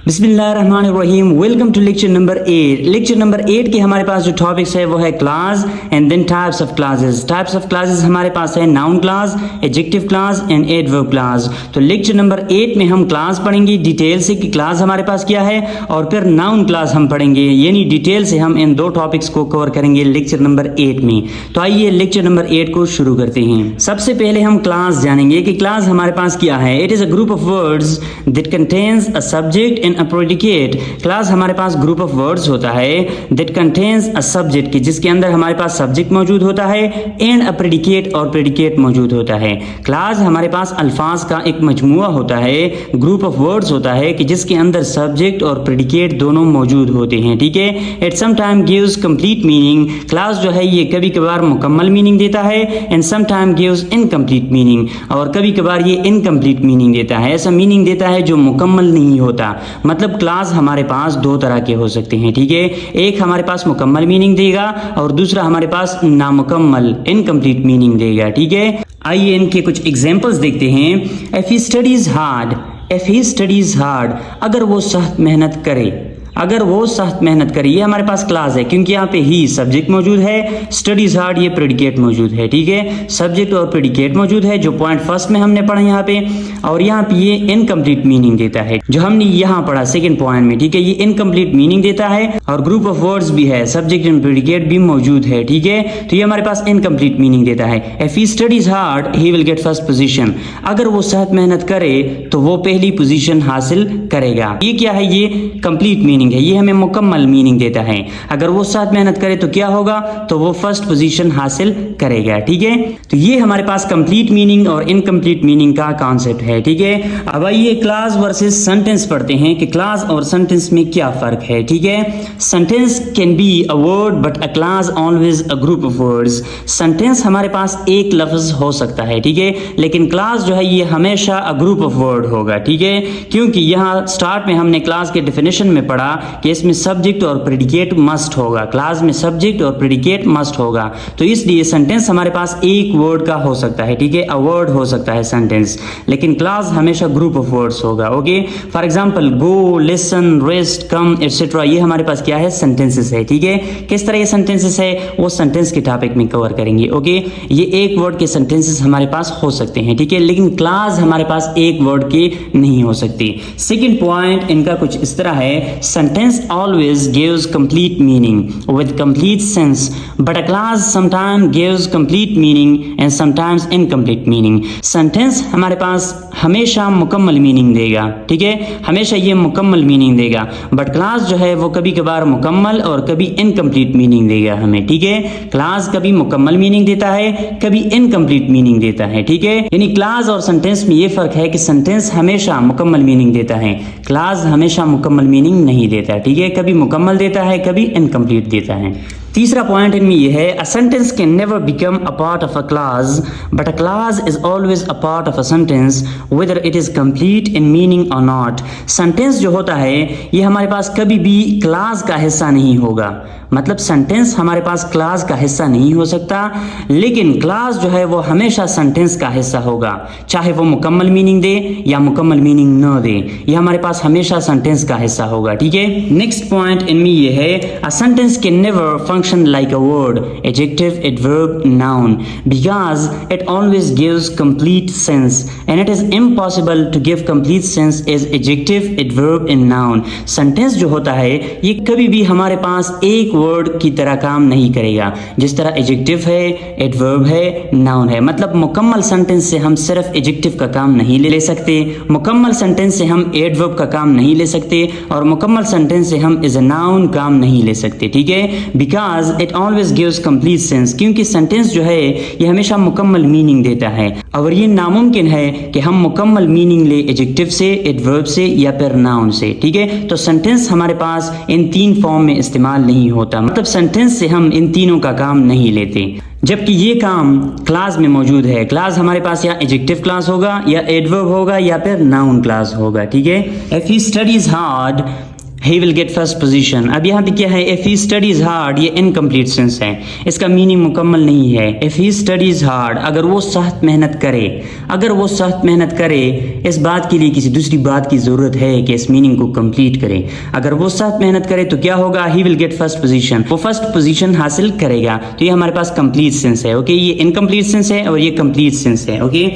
बिस्मिल्लाहिर्रहमानिर्रहीम। Welcome to lecture number 8। Lecture number 8 के हमारे पास जो टॉपिक्स है वो है class and then types of classes. Types of classes हमारे पास है noun class, adjective class and adverb class. तो लेक्चर नंबर 8 में हम क्लास पढ़ेंगे डिटेल से कि क्लास हमारे पास क्या है, और फिर नाउन क्लास हम पढ़ेंगे, यानी डिटेल से हम इन दो टॉपिक्स को कवर करेंगे लेक्चर नंबर 8 में। तो आइए लेक्चर नंबर 8 को शुरू करते हैं। सबसे पहले हम क्लास जानेंगे कि क्लास हमारे पास क्या है। It is a group of words that contains a subject and a predicate. Class हमारे पास ग्रुप ऑफ वर्ड्स होता है दैट कंटेन्स अ सब्जेक्ट की, जिसके अंदर हमारे पास सब्जेक्ट मौजूद होता है, एंड अ प्रेडिकेट और प्रेडिकेट मौजूद होता है। क्लास हमारे पास अल्फाज का एक मजमुआ होता है, ग्रुप ऑफ वर्ड्स होता है कि जिसके अंदर सब्जेक्ट और प्रेडिकेट दोनों मौजूद होते हैं। ठीक है, it sometime gives complete meaning. Class जो है ये कभी कभार मुकम्मल मीनिंग देता है, and sometime gives incomplete meaning, और कभी कभार ये इनकम्प्लीट मीनिंग देता है, ऐसा मीनिंग देता है जो मुकम्मल नहीं होता। मतलब क्लास हमारे पास दो तरह के हो सकते हैं। ठीक है, एक हमारे पास मुकम्मल मीनिंग देगा और दूसरा हमारे पास नामुकम्मल इनकम्प्लीट मीनिंग देगा। ठीक है, आइए इनके कुछ एग्जांपल्स देखते हैं। If he studies hard, if he studies hard, अगर वो सख्त मेहनत करे, अगर वो सख्त मेहनत करे, ये हमारे पास क्लास है क्योंकि यहाँ पे ही सब्जेक्ट मौजूद है, स्टडीज हार्ड ये प्रेडिकेट मौजूद है। ठीक है, सब्जेक्ट और प्रेडिकेट मौजूद है जो पॉइंट फर्स्ट में हमने पढ़ा यहाँ पे, और यहाँ पे ये इनकम्प्लीट मीनिंग देता है जो हमने यहाँ पढ़ा सेकंड पॉइंट में। ठीक है, ये इनकम्प्लीट मीनिंग देता है और ग्रुप ऑफ वर्ड्स भी है, सब्जेक्ट एंड प्रेडिकेट भी मौजूद है। ठीक है, तो ये हमारे पास इनकम्प्लीट मीनिंग देता है। If he studies hard he will get first position, अगर वो सख्त मेहनत करे तो वो पहली पोजीशन हासिल करेगा। ये क्या है, ये कंप्लीट मीनिंग है, ये हमें मुकम्मल मीनिंग देता है। अगर वो साथ मेहनत करे तो क्या होगा, तो वो फर्स्ट पोजीशन हासिल करेगा। ठीक है, तो ये हमारे पास कंप्लीट मीनिंग और इनकम्प्लीट मीनिंग का कॉन्सेप्ट है। ठीक है, अब आइए क्लास वर्सेस सेंटेंस पढ़ते हैं कि क्लास और सेंटेंस में क्या फर्क है। ठीक है, sentence can be a word but a class always a group of words. Sentence हमारे पास एक लफ्ज हो सकता है, ठीक है, लेकिन क्लास जो है ये हमेशा अ ग्रुप ऑफ वर्ड होगा। ठीक है, क्योंकि यहाँ स्टार्ट में हमने क्लास के डेफिनेशन में पढ़ा कि इसमें सब्जेक्ट और प्रेडिकेट मस्ट होगा, क्लास में सब्जेक्ट और प्रेडिकेट मस्ट होगा, तो इसलिए सेंटेंस हमारे पास एक वर्ड का हो सकता है। ठीक है, अ वर्ड हो सकता है सेंटेंस, लेकिन क्लास हमेशा ग्रुप ऑफ वर्ड्स होगा। Okay, for example go, listen, rest, come etcetera, ये हमारे पास क्या है, सेंटेंसेस है। ठीक है, किस तरह ये सेंटेंसेस है वो सेंटेंस के टॉपिक में कवर करेंगे। ओके, ये एक वर्ड के सेंटेंसेस हमारे पास हो सकते हैं। ठीक है, लेकिन क्लास हमारे पास एक वर्ड के नहीं हो सकती। सेकेंड पॉइंट इनका कुछ इस तरह है, sentence always gives complete meaning with complete sense, but a class sometimes gives complete meaning and sometimes incomplete meaning. Sentence हमारे पास हमेशा मुकम्मल मीनिंग देगा। ठीक है, हमेशा ये मुकम्मल मीनिंग देगा, बट क्लास जो है वो कभी कभार मुकम्मल और कभी इनकम्प्लीट मीनिंग देगा हमें। ठीक है, क्लास कभी मुकम्मल मीनिंग देता है, कभी इनकम्प्लीट मीनिंग देता है। ठीक है, यानी क्लास और सेंटेंस में ये फर्क है कि सेंटेंस हमेशा मुकम्मल मीनिंग देता है, क्लास हमेशा मुकम्मल मीनिंग नहीं देता। ठीक है, कभी मुकम्मल देता है, कभी इनकम्प्लीट देता है। तीसरा पॉइंट इनमें यह है, a sentence can never become a part of a class, but a class is always a part of a sentence whether it is complete in meaning और नॉट। सेंटेंस जो होता है ये हमारे पास कभी भी क्लास का हिस्सा नहीं होगा, मतलब सेंटेंस हमारे पास क्लास का हिस्सा नहीं हो सकता, लेकिन क्लास जो है वो हमेशा सेंटेंस का हिस्सा होगा, चाहे वो मुकम्मल मीनिंग दे या मुकम्मल मीनिंग न दे, ये हमारे पास हमेशा सेंटेंस का हिस्सा होगा। ठीक है, नेक्स्ट पॉइंट इनमें ये है, a sentence can never function like a word, adjective, adverb, noun, because it always gives complete sense and it is impossible to give complete sense as adjective, adverb and noun. Sentence जो होता है ये कभी भी हमारे पास एक word की तरह काम नहीं करेगा, जिस तरह एडजेक्टिव है, एडवर्ब है, नाउन है। मतलब मुकम्मल सेंटेंस से हम सिर्फ एडजेक्टिव का काम नहीं ले सकते, मुकम्मल सेंटेंस से हम एडवर्ब का काम नहीं ले सकते, और मुकम्मल सेंटेंस से हम एज अ नाउन काम नहीं ले सकते। ठीक है, because it always gives complete sense, क्योंकि सेंटेंस जो है ये हमेशा मुकम्मल मीनिंग देता है, और ये नामुमकिन है कि हम मुकम्मल मीनिंग ले एडजेक्टिव से, एडवर्ब से या फिर नाउन से। ठीक है, तो सेंटेंस हमारे पास इन तीन फॉर्म में इस्तेमाल नहीं होता, मतलब सेंटेंस से हम इन तीनों का काम नहीं लेते, जबकि ये काम क्लास में मौजूद है। क्लास हमारे पास या एडजेक्टिव क्लास होगा, या एडवर्ब होगा, या फिर नाउन क्लास होगा। ठीक है, if he studies hard he will get first position. अब यहाँ पे क्या है, इफ ही स्टडीज हार्ड, ये इनकम्प्लीट सेंस है, इसका मीनिंग मुकम्मल नहीं है। इफ ही स्टडीज हार्ड, अगर वो सख्त मेहनत करे, अगर वो सख्त मेहनत करे, इस बात के लिए किसी दूसरी बात की जरूरत है कि इस मीनिंग को कंप्लीट करे। अगर वो सख्त मेहनत करे तो क्या होगा, he will get first position, वो फर्स्ट पोजीशन हासिल करेगा। तो ये हमारे पास कंप्लीट सेंस है। ओके, ये इनकम्प्लीट सेंस है और ये कंप्लीट सेंस है। ओके,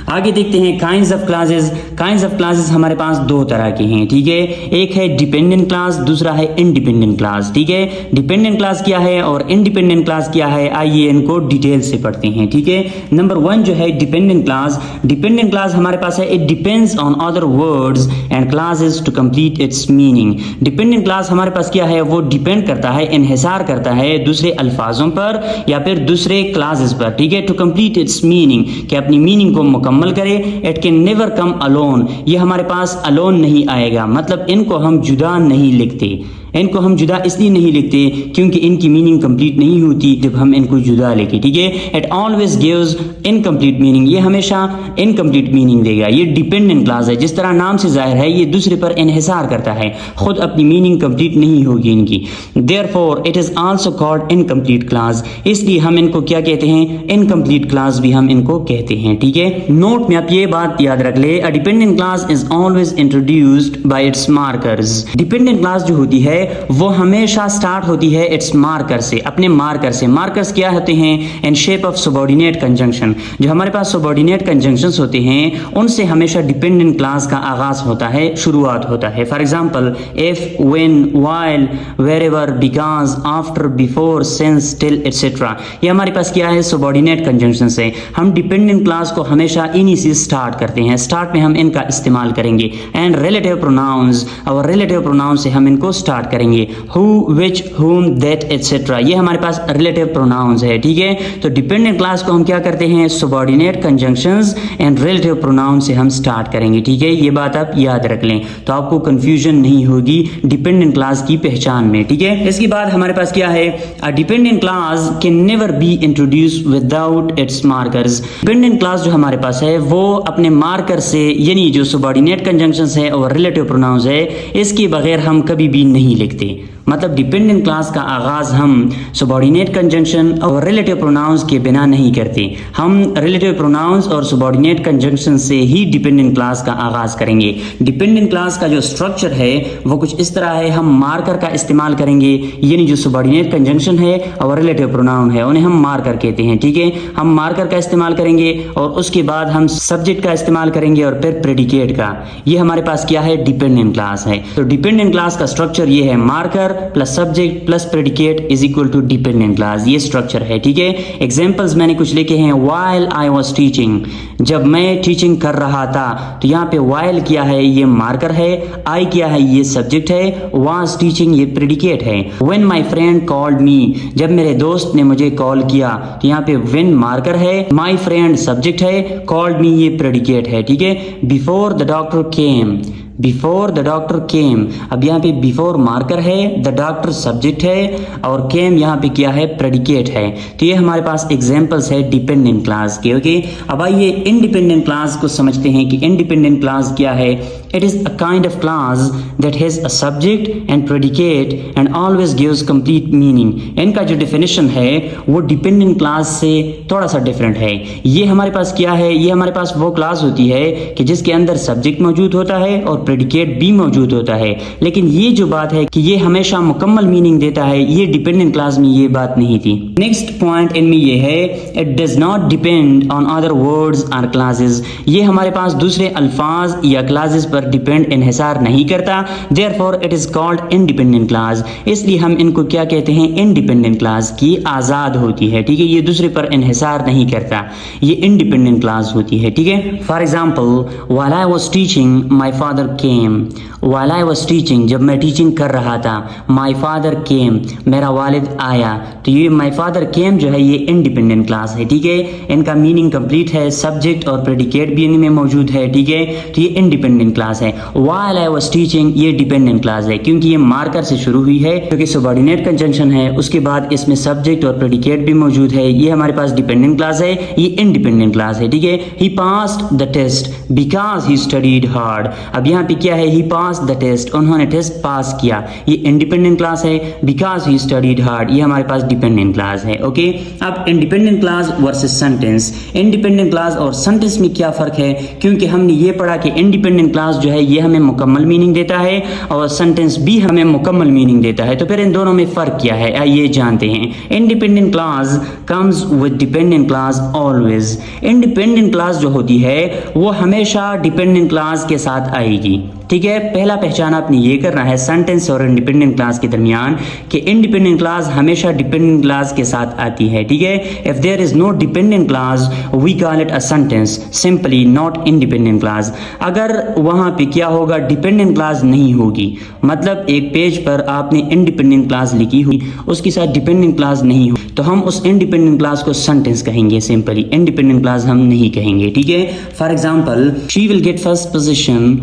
आगे देखते हैं kinds of classes. Kinds of classes हमारे पास दो तरह के हैं, ठीक है। एक है डिपेंडेंट क्लास, दूसरा है इंडिपेंडेंट क्लास, ठीक है। डिपेंडेंट क्लास क्या है और इंडिपेंडेंट क्लास क्या है, आइए इनको डिटेल से पढ़ते हैं, ठीक है। नंबर 1 जो है डिपेंडेंट क्लास। डिपेंडेंट क्लास हमारे पास है, it depends on other words and classes to complete its meaning. Dependent class हमारे पास क्या है, वो डिपेंड करता है, इन्हिसार करता है दूसरे अल्फाजों पर या फिर दूसरे क्लासेस पर, ठीक है। टू कंप्लीट इट्स मीनिंग, कि अपनी मीनिंग को मुकम्मल करे। It can never come alone, ये हमारे पास अलोन नहीं आएगा, मतलब इनको हम जुदा नहीं लिखते। इनको हम जुदा इसलिए नहीं लिखते क्योंकि इनकी मीनिंग कंप्लीट नहीं होती जब हम इनको जुदा लिखें, ठीक है। It always gives incomplete meaning, ये हमेशा इनकम्प्लीट मीनिंग देगा। ये डिपेंडेंट क्लास है, जिस तरह नाम से जाहिर है, ये दूसरे पर इन्हिसार करता है, खुद अपनी मीनिंग कंप्लीट नहीं होगी इनकी। Therefore it is also called incomplete class, इसलिए हम इनको क्या कहते हैं, इनकम्प्लीट क्लास भी हम इनको कहते हैं, ठीक है। नोट में आप ये बात याद रख ले, a dependent class is always introduced by it's markers. Dependent class जो होती है वो हमेशा स्टार्ट होती है इट्स मार्कर से, अपने मार्कर से। मार्कर्स क्या होते हैं, in shape of subordinate conjunction. जो हमारे पास सबऑर्डिनेट कंजंक्शंस होते हैं उनसे हमेशा डिपेंडेंट क्लास का आगाज होता है, शुरुआत होता है। For example if, when, while, wherever, because, after, before, since, till etcetera, ये हमारे पास क्या है, सबऑर्डिनेट कंजंक्शंस है। हम डिपेंडेंट क्लास को हमेशा इन्हीं से स्टार्ट करते हैं, स्टार्ट में हम इनका इस्तेमाल करेंगे। एंड रिलेटिव प्रोनाउंस, और रिलेटिव प्रोनाउंस से हम इनको स्टार्ट करेंगे। हु, विच, हुम, दैट एटसेट्रा, ये हमारे पास रिलेटिव प्रोनाउंस है, ठीक है। तो डिपेंडेंट क्लास को हम क्या करते हैं, subordinate conjunctions and relative pronoun से हम स्टार्ट करेंगे, ठीक है। ये बात आप याद रख लें तो आपको कंफ्यूजन नहीं होगी डिपेंडेंट क्लास की पहचान में, ठीक है। इसके बाद हमारे पास क्या है, a dependent class can never be introduce without its markers. Dependent class जो हमारे पास है वो अपने मार्कर से, यानी जो सबऑर्डिनेट कंजंक्शंस है और रिलेटिव प्रोनाउंस है, इसके बगैर हम कभी भी नहीं लिखते। मतलब डिपेंडेंट क्लास का आगाज हम सबऑर्डिनेट कंजंक्शन और रिलेटिव प्रोनाउंस के बिना नहीं करते, हम रिलेटिव प्रोनाउंस और सबऑर्डिनेट कंजंक्शन से ही डिपेंडेंट क्लास का आगाज करेंगे। डिपेंडेंट क्लास का जो स्ट्रक्चर है वो कुछ इस तरह है, हम मार्कर का इस्तेमाल करेंगे, यानी जो सबऑर्डिनेट कंजंक्शन है और रिलेटिव प्रोनाउन है उन्हें हम मार्कर कहते हैं, ठीक है। हम मार्कर का इस्तेमाल करेंगे और उसके बाद हम सब्जेक्ट का इस्तेमाल करेंगे और फिर प्रेडिकेट का। ये हमारे पास क्या है, डिपेंडेंट क्लास है। तो डिपेंडेंट क्लास का स्ट्रक्चर ये है, marker plus subject plus predicate is equal to dependent class, ये स्ट्रक्चर है, ठीक है। एग्जांपल्स मैंने कुछ लिखे हैं, व्हाइल आई वाज टीचिंग, जब मैं टीचिंग कर रहा था, तो यहाँ पे व्हाइल क्या है, ये मार्कर है, आई क्या है, ये सब्जेक्ट है, वाज टीचिंग ये प्रेडिकेट है। When my friend called me, जब मेरे दोस्त ने मुझे कॉल किया, तो यहाँ पे व्हेन मार्कर है, माय फ्रेंड सब्जेक्ट है, कॉल्ड मी ये प्रेडिकेट है, ठीक है। Before the doctor came, before the doctor केम, अब यहाँ पे बिफोर मार्कर है, द डॉक्टर सब्जेक्ट है और केम यहाँ पे क्या है, प्रेडिकेट है। तो ये हमारे पास एग्जांपल्स है डिपेंडेंट क्लास के, ओके। अब आइए इंडिपेंडेंट क्लास को समझते हैं कि इंडिपेंडेंट क्लास क्या है। It is a kind of class that has a subject and predicate and always gives complete meaning. इनका जो डेफिनेशन है वो डिपेंडेंट क्लास से थोड़ा सा डिफरेंट है। ये हमारे पास क्या है, ये हमारे पास वो क्लास होती है कि जिसके अंदर सब्जेक्ट मौजूद होता है और प्रेडिकेट भी मौजूद होता है, लेकिन ये जो बात है कि ये हमेशा मुकम्मल मीनिंग देता है, ये डिपेंडेंट क्लास में ये बात नहीं थी। नेक्स्ट पॉइंट इनमें ये है, it does not depend on other words और क्लासेस। ये हमारे पास दूसरे अल्फाज या क्लासेस पर डिपेंड इन्हिसार नहीं करता, therefore it is called independent class. इसलिए हम इनको क्या कहते हैं, इंडिपेंडेंट क्लास की आजाद होती है, ठीक है। ये दूसरे पर इन्हिसार नहीं करता, ये इंडिपेंडेंट क्लास होती है, ठीक है। For example, while I was teaching my father came, while I was teaching, जब मैं टीचिंग कर रहा था, माय फादर केम, मेरा वालिद आया। तो ये माय फादर केम जो है ये इंडिपेंडेंट क्लास है, ठीक है। इनका मीनिंग कंप्लीट है, सब्जेक्ट और प्रेडिकेट भी इनमें मौजूद है, ठीक है। तो ये इंडिपेंडेंट क्लास है। व्हाइल आई वाज टीचिंग ये डिपेंडेंट क्लास है, क्योंकि ये मार्कर से शुरू हुई है, क्योंकि सबऑर्डिनेट कंजंक्शन है, उसके बाद इसमें सब्जेक्ट और प्रेडिकेट भी मौजूद है, ये हमारे पास डिपेंडेंट क्लास है, ये इंडिपेंडेंट क्लास है, ठीक है। He passed the test because he studied hard. अब यहाँ यहाँ पे क्या है, ही पास द टेस्ट, उन्होंने टेस्ट पास किया, ये इंडिपेंडेंट क्लास है। बिकॉज ही स्टडीड हार्ड, ये हमारे पास डिपेंडेंट क्लास है। ओके, अब independent clause versus sentence. Independent clause और सेंटेंस में क्या फर्क है, क्योंकि हमने ये पढ़ा कि इंडिपेंडेंट क्लास जो है ये हमें मुकम्मल मीनिंग देता है और सेंटेंस भी हमें मुकम्मल मीनिंग देता है। तो फिर इन दोनों में फर्क क्या है, आइए जानते हैं। Independent class comes with dependent class always. Independent class जो होती है वो हमेशा डिपेंडेंट क्लास के साथ आएगी। ठीक है, पहला पहचान आपने ये करना है सेंटेंस और इंडिपेंडेंट क्लास के दरमियान कि इंडिपेंडेंट क्लास हमेशा डिपेंडेंट क्लास के साथ आती है। ठीक है, if there is no dependent class we call it a sentence, simply not independent class. अगर वहां पे क्या होगा, डिपेंडेंट क्लास नहीं होगी, मतलब एक पेज पर आपने इंडिपेंडेंट क्लास लिखी हुई, उसके साथ डिपेंडेंट क्लास नहीं हो, तो हम उस इंडिपेंडेंट क्लास को सेंटेंस कहेंगे, सिंपली इंडिपेंडेंट क्लास हम नहीं कहेंगे। ठीक है, for example she will get first position,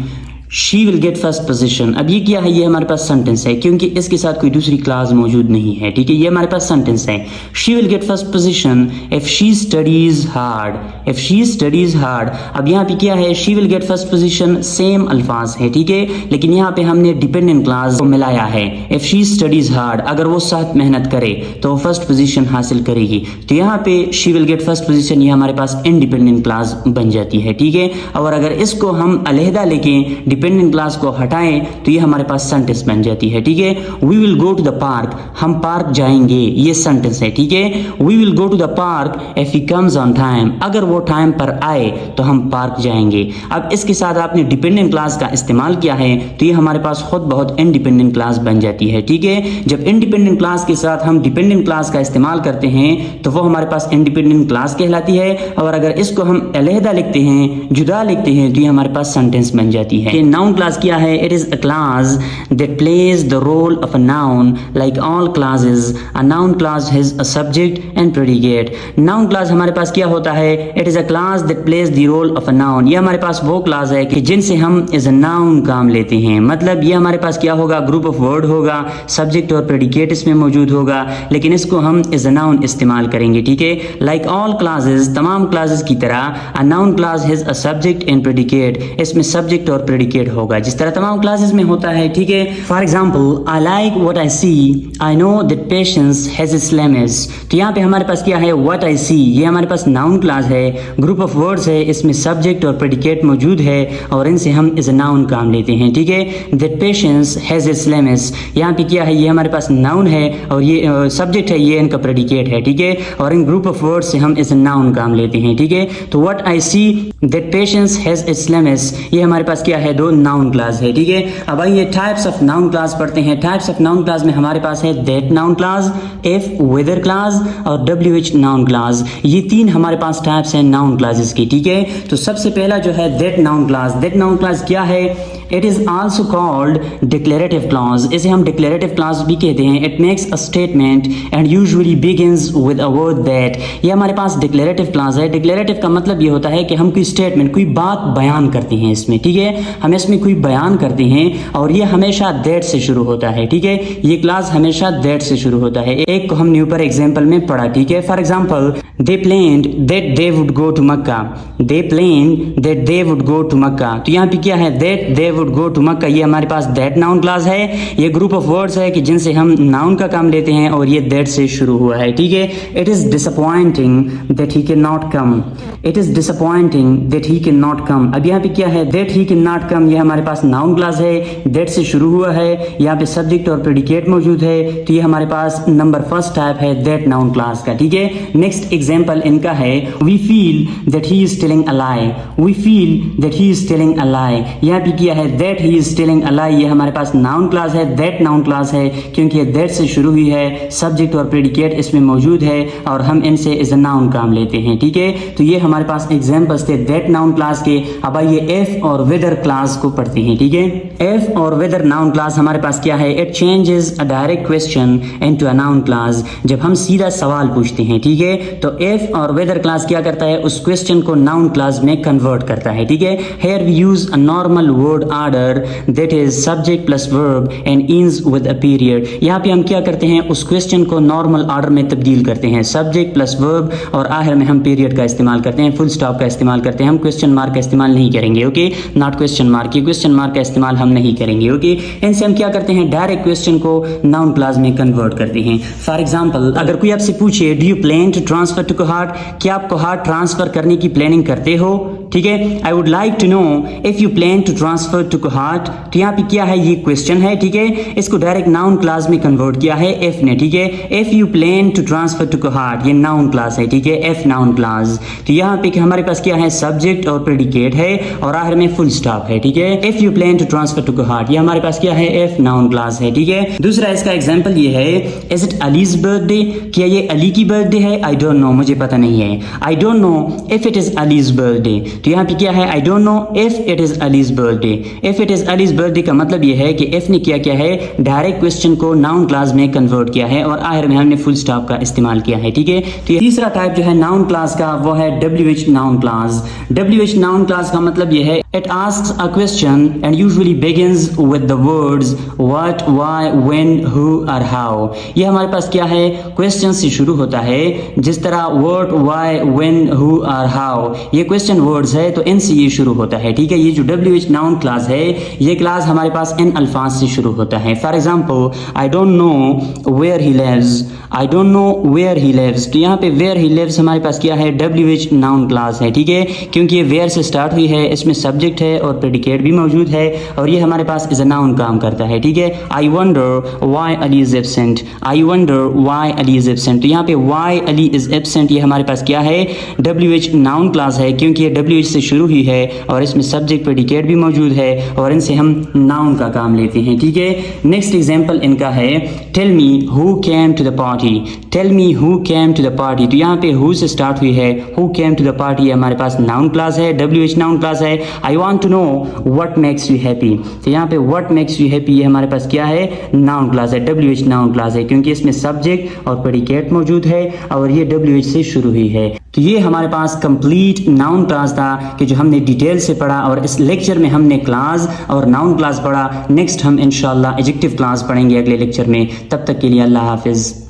she will get first position. अब ये क्या है, ये हमारे पास सेंटेंस है क्योंकि इसके साथ कोई दूसरी क्लास मौजूद नहीं है। ठीक है, ये हमारे पास सेंटेंस है। She will get first position if she studies hard, if she studies hard. अब यहाँ पे क्या है, she will get first position, same अल्फाज है। ठीक है, लेकिन यहाँ पे हमने डिपेंडेंट क्लास को मिलाया है। इफ शी स्टडीज हार्ड, अगर वो साथ मेहनत करे तो वो फर्स्ट पोजीशन हासिल करेगी। तो यहाँ पे she will get first position, ये हमारे पास इंडिपेंडेंट क्लास बन जाती है। ठीक है, और अगर इसको हम अलहदा लेके डिपेंडेंट क्लास को हटाएं तो ये हमारे पास सेंटेंस बन जाती है। ठीक है, we will go to the park, हम पार्क जाएंगे, ये सेंटेंस है। ठीक है, we will go to the park if he comes on time, अगर वो टाइम पर आए तो हम पार्क जाएंगे। अब इसके साथ आपने डिपेंडेंट क्लास का इस्तेमाल किया है तो ये हमारे पास खुद बहुत इंडिपेंडेंट क्लास बन जाती है। ठीक है, जब इंडिपेंडेंट क्लास के साथ हम डिपेंडेंट क्लास का इस्तेमाल करते हैं तो वो हमारे पास इंडिपेंडेंट क्लास कहलाती है, और अगर इसको हम अलहदा लिखते हैं, जुदा लिखते हैं, तो ये हमारे पास सेंटेंस बन जाती है। नाउन क्लास क्या है, it is a class that plays the role of a noun like all classes. A noun class has a subject and predicate. Noun class हमारे पास क्या होता है, it is a class that plays the role of a noun. ये हमारे पास वो class है कि जिनसे हम एज अ नाउन काम लेते हैं, मतलब ये हमारे पास क्या होगा, ग्रुप ऑफ वर्ड होगा, सब्जेक्ट और प्रेडिकेट इसमें मौजूद होगा, लेकिन इसको हम एज अ नाउन इस्तेमाल करेंगे। ठीक है, लाइक ऑल क्लासेस, तमाम क्लासेस की तरह, अ noun class has a subject and predicate, इसमें सब्जेक्ट और प्रेडिकेट होगा जिस तरह तमाम क्लासेस में होता है। ठीक है, for example I like what I see, I know that patience has its limits. तो यहाँ पे हमारे पास क्या है, व्हाट आई सी, ये हमारे पास नाउन क्लास है, ग्रुप ऑफ वर्ड्स है, इसमें सब्जेक्ट और प्रेडिकेट मौजूद है और इनसे हम एज अ नाउन काम लेते हैं। ठीक है, that patience has its limits, यहाँ पे क्या है, ये हमारे पास नाउन है और ये सब्जेक्ट है, ये इनका प्रेडिकेट है। ठीक है, और इन ग्रुप ऑफ वर्ड्स से हम एज अ नाउन काम लेते हैं। ठीक है, तो what I see that patience has its limits, ये हमारे पास क्या है, दो नाउन क्लास है। ठीक है, अब आइए टाइप्स ऑफ नाउन क्लास पढ़ते हैं। टाइप्स ऑफ नाउन क्लास में हमारे पास है that noun class, if whether class और WH नाउन क्लास। ये तीन हमारे पास टाइप्स हैं नाउन क्लासेस की। ठीक है, तो सबसे पहला जो है that noun class. That noun class क्या है, it is also called declarative clause, इसे हम डिक्लेरेटिव क्लॉज भी कहते हैं। It makes a statement and usually begins with a word that, ये हमारे पास डिक्लेरेटिव क्लॉज है। डिक्लेरेटिव का मतलब ये होता है कि हम कोई स्टेटमेंट, कोई बात बयान करते हैं इसमें। ठीक है, हम इसमें कोई बयान करते हैं और ये हमेशा दैट से शुरू होता है। ठीक है, ये क्लास हमेशा दैट से शुरू होता है। एक को हमने ऊपर एग्जाम्पल में पढ़ा। ठीक है, for example they planned that they would go to Mecca, they planned that they would go to Mecca. तो यहाँ पे क्या है, that they would go to Mecca, ये हमारे पास दैट नाउन क्लास है। ये ग्रुप ऑफ वर्ड्स है कि जिनसे हम नाउन का काम लेते हैं और ये दैट से शुरू हुआ है। ठीक है, it is disappointing that he can not come, it is disappointing that he can not come. अब यहाँ पे क्या है, that he can not come, ये हमारे पास नाउन क्लास है, दैट से शुरू हुआ है, यहाँ पे सब्जेक्ट और प्रेडिकेट मौजूद है, तो ये हमारे पास नंबर फर्स्ट टाइप है दैट नाउन क्लास का। ठीक है, नेक्स्ट एग्जांपल इनका है we feel that he is telling a lie, we feel that he is telling a lie. यहाँ पे क्या है, that he is telling a lie, ये हमारे पास नाउन क्लास है, दैट नाउन क्लास है क्योंकि ये दैट से शुरू हुई है, सब्जेक्ट और प्रेडिकेट इसमें मौजूद है और हम इनसे एज अ नाउन काम लेते हैं। ठीक है, तो ये हमारे पास एग्जांपल्स थे दैट नाउन क्लास के। अब आइए एफ और वेदर क्लास को पढ़ते हैं। ठीक है, एफ और वेदर नाउन क्लास हमारे पास क्या है, it changes a direct question into a noun class. जब हम सीधा सवाल पूछते हैं, ठीक है, तो एफ और वेदर क्लास क्या करता है, उस क्वेश्चन को नाउन क्लास में कन्वर्ट करता है। ठीक है, here we use a normal word order that is subject plus verb and ends with a period. यहाँ पे हम क्या करते हैं, उस क्वेश्चन को नॉर्मल ऑर्डर में तब्दील करते हैं, सब्जेक्ट प्लस वर्ब और आखिर में हम पीरियड का इस्तेमाल करते हैं, फुल स्टॉप का इस्तेमाल करते हैं। हम क्वेश्चन मार्क का इस्तेमाल नहीं करेंगे। Okay, not question mark mark, ये क्वेश्चन मार्क का इस्तेमाल हम नहीं करेंगे। ओके, इनसे हम क्या करते हैं, डायरेक्ट क्वेश्चन को नाउन क्लास में कन्वर्ट करते हैं। फॉर एग्जाम्पल, अगर कोई आपसे पूछे do you plan to transfer to Kohat, क्या आप कोहाट ट्रांसफर करने की प्लानिंग करते हो, ठीक है। I would like to know if you plan to transfer to Kohat, तो यहाँ पे क्या है, ये क्वेश्चन है, ठीक है। इसको डायरेक्ट नाउन क्लास में कन्वर्ट किया है एफ ने, ठीक है। If you plan to transfer to Kohat, ये नाउन क्लास है, ठीक है, एफ नाउन क्लास। तो यहाँ पे हमारे पास क्या है, सब्जेक्ट और प्रेडिकेट है और आखिर में फुल स्टॉप है, ठीक है। If you plan to transfer to Kohat, ये हमारे पास क्या है, एफ नाउन क्लास है, ठीक है। दूसरा इसका एग्जांपल ये है, इज इट अलीज बर्थडे, क्या ये अली की बर्थडे है, आई डोंट नो, मुझे पता नहीं है। आई don't know if it is allies birthday, तो यहाँ पे क्या है, आई don't know if it is allies birthday. If it is allies birthday का मतलब ये है कि इफ ने क्या है, डायरेक्ट क्वेश्चन को नाउन क्लास में कन्वर्ट किया है और आखिर में हमने फुल स्टॉप का इस्तेमाल किया है, ठीक है। तो तीसरा टाइप जो है नाउन क्लास का वो है WH noun class. WH noun clause का मतलब ये है, it asks a question and usually begins with the words what, why, when, who और हाउ। ये हमारे पास क्या है, क्वेश्चन से शुरू होता है, जिस तरह व्हाट, व्हाई, व्हेन, हु और हाउ, ये क्वेश्चन वर्ड्स है तो इनसे ये शुरू होता है, ठीक है। ये जो WH नाउन क्लास है, ये क्लास हमारे पास इन अल्फाज से शुरू होता है। For example, I don't know where he lives, I don't know where he lives, तो यहाँ पे वेयर ही लिव्स हमारे पास क्या है, WH नाउन क्लास है, ठीक है, क्योंकि ये वेयर से स्टार्ट हुई है, इसमें सब्जेक्ट है और प्रेडिकेट भी मौजूद है और ये हमारे पास इज अ नाउन काम करता है, ठीक है। I wonder why Ali is absent, I wonder why Ali is absent, तो यहाँ पे व्हाई अली इज एब्सेंट ये हमारे पास क्या है, WH नाउन क्लास है, क्योंकि ये WH से शुरू हुई है और इसमें सब्जेक्ट प्रेडिकेट भी मौजूद है और इनसे हम नाउन का काम लेते हैं, ठीक है। नेक्स्ट एग्जांपल इनका है, tell me who came to the party, tell me who came to the party, तो यहाँ पे हु से स्टार्ट हुई है, who came to the party हमारे पास नाउन क्लास है, WH नाउन क्लास है। I want to know what makes you happy, तो यहाँ पे व्हाट मेक्स यू हैप्पी ये हमारे पास क्या है, नाउन क्लास है, WH नाउन क्लास है, क्योंकि इसमें सब्जेक्ट और प्रेडिकेट मौजूद है और ये WH से शुरू हुई है। तो ये हमारे पास कंप्लीट नाउन क्लास था कि जो हमने डिटेल से पढ़ा और इस लेक्चर में हमने क्लास और नाउन क्लास पढ़ा। नेक्स्ट हम इंशाल्लाह एडजेक्टिव क्लास पढ़ेंगे अगले लेक्चर में। तब तक के लिए अल्लाह हाफिज़।